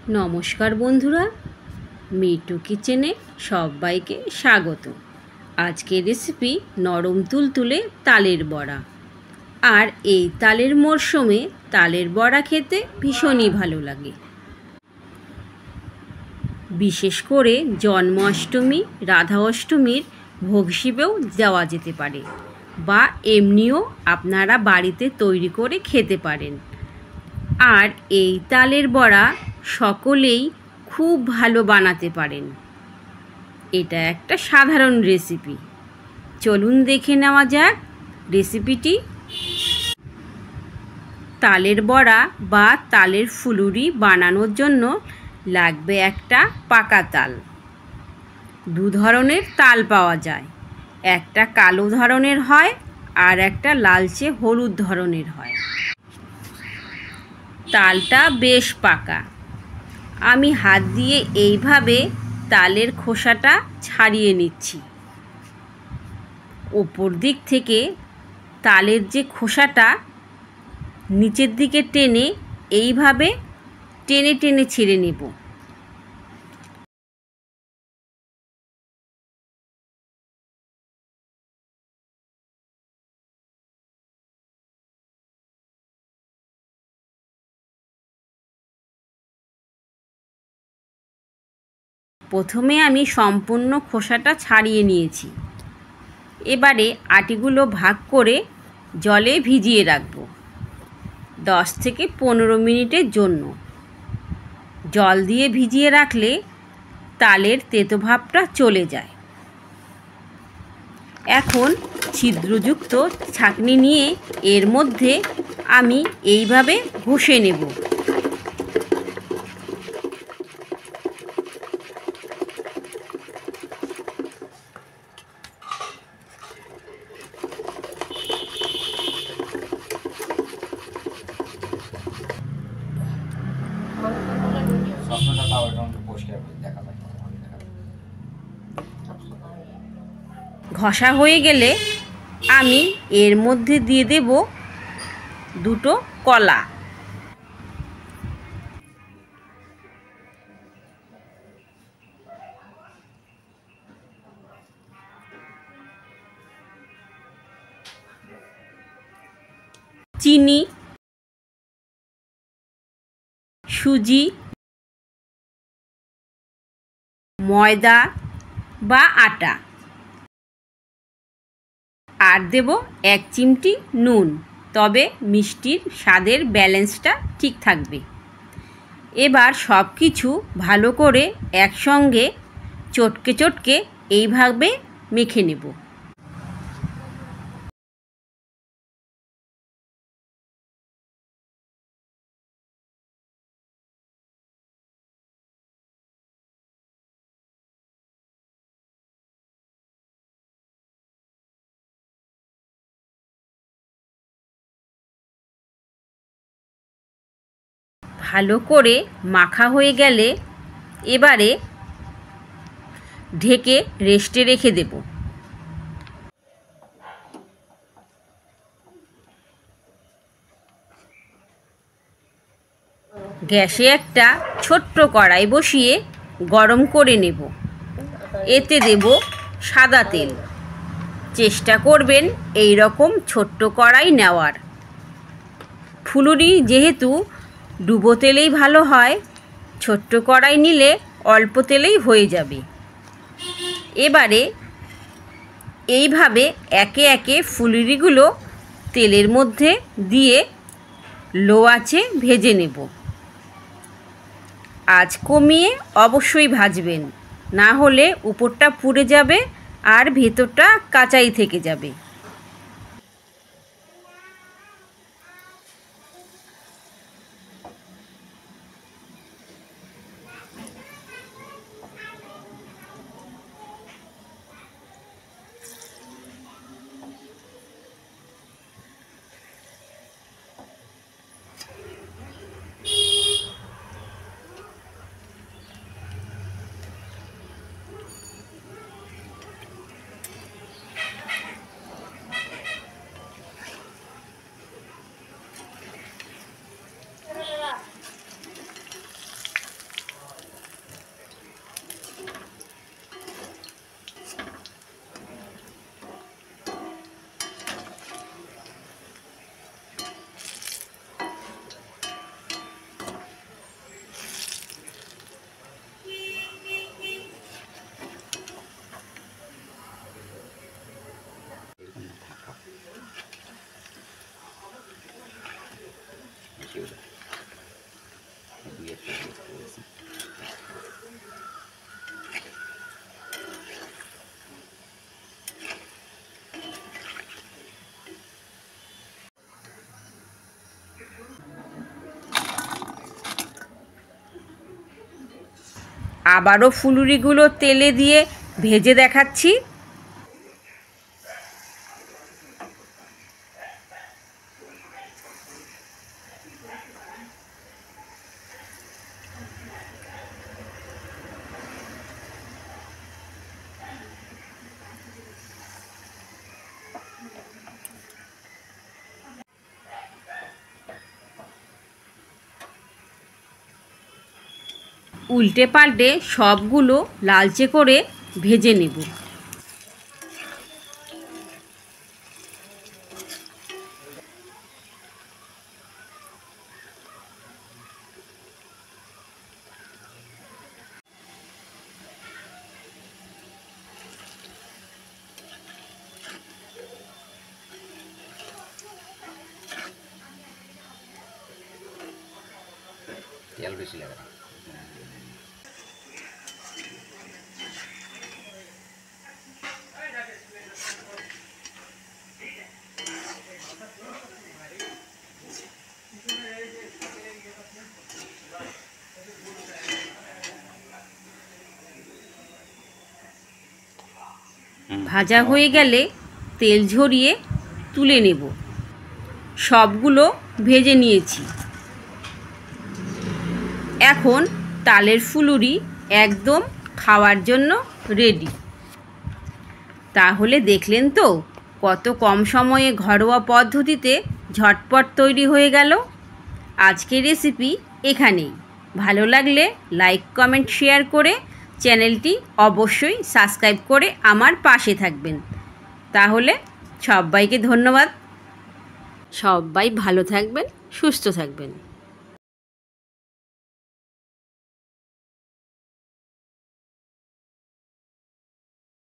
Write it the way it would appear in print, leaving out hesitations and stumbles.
নমস্কার বন্ধুরা, মিটু কিচেনে সবাইকে স্বাগত। আজকের রেসিপি নরম তুলতুলে তালের বড়া। আর এই তালের মরশুমে তালের বড়া খেতে ভীষণই ভালো লাগে। বিশেষ করে জন্মাষ্টমী, রাধা অষ্টমীর ভোগ হিসেবেও দেওয়া যেতে পারে, বা এমনিও আপনারা বাড়িতে তৈরি করে খেতে পারেন। আর এই তালের বড়া সকলেই খুব ভালো বানাতে পারেন। এটা একটা সাধারণ রেসিপি। চলুন দেখে নেওয়া যাক রেসিপিটি। তালের বড়া বা তালের ফুলুরি বানানোর জন্য লাগবে একটা পাকা তাল। দু ধরনের তাল পাওয়া যায়, একটা কালো ধরনের হয় আর একটা লালচে হলুদ ধরনের হয়। তালটা বেশ পাকা। আমি হাত দিয়ে এইভাবে তালের খোসাটা ছাড়িয়ে নিচ্ছি। ওপর দিক থেকে তালের যে খোসাটা নিচের দিকে টেনে এইভাবে টেনে টেনে ছিঁড়ে নেব। প্রথমে আমি সম্পূর্ণ খোসাটা ছাড়িয়ে নিয়েছি। এবারে আটিগুলো ভাগ করে জলে ভিজিয়ে রাখব 10 থেকে 15 মিনিটের জন্য। জল দিয়ে ভিজিয়ে রাখলে তালের তেতো ভাবটা চলে যায়। এখন ছিদ্রযুক্ত ছাঁকনি নিয়ে এর মধ্যে আমি এইভাবে ঘষে নেব। ঘষা হয়ে গেলে আমি এর মধ্যে দিয়ে দেব দুটো কলা। চিনি, সুজি, ময়দা বা আটা, আর দেব 1 চিমটি নুন, তবে মিষ্টির স্বাদের ব্যালেন্সটা ঠিক থাকবে। এবার সব কিছু ভালো করে একসঙ্গে চটকে চটকে এইভাবে মেখে নেব। ভালো করে মাখা হয়ে গেলে এবারে ঢেকে রেস্টে রেখে দেব। গ্যাসে একটা ছোট্ট কড়াই বসিয়ে গরম করে নেব। এতে দেব সাদা তেল। চেষ্টা করবেন এই রকম ছোট্ট কড়াই নেওয়ার। ফুলুরি যেহেতু ডুবো তেলেই ভালো হয়, ছোট্ট কড়াই নিলে অল্প তেলেই হয়ে যাবে। এবারে এইভাবে একে একে ফুলুরিগুলো তেলের মধ্যে দিয়ে লো আঁচে ভেজে নেব। আঁচ কমিয়ে অবশ্যই ভাজবেন, না হলে উপরটা পুড়ে যাবে আর ভেতরটা কাঁচাই থেকে যাবে। আবারও ফুলুরিগুলো তেলে দিয়ে ভেজে দেখাচ্ছি। উল্টে পাল্টে সবগুলো লালচে করে ভেজে নেব। तेल बेশি লাগে না। ভাজা হয়ে গেলে তেল ঝরিয়ে তুলে নেব। সবগুলো ভেজে নিয়েছি। এখন তালের ফুলুরি একদম খাওয়ার জন্য রেডি। তাহলে দেখলেন তো কত কম সময়ে ঘরোয়া পদ্ধতিতে ঝটপট তৈরি হয়ে গেল। আজকের রেসিপি এখানেই। ভালো লাগলে লাইক কমেন্ট শেয়ার করে চ্যানেলটি অবশ্যই সাবস্ক্রাইব করে আমার পাশে থাকবেন। তাহলে সবাইকে ধন্যবাদ। সবাই ভালো থাকবেন, সুস্থ থাকবেন।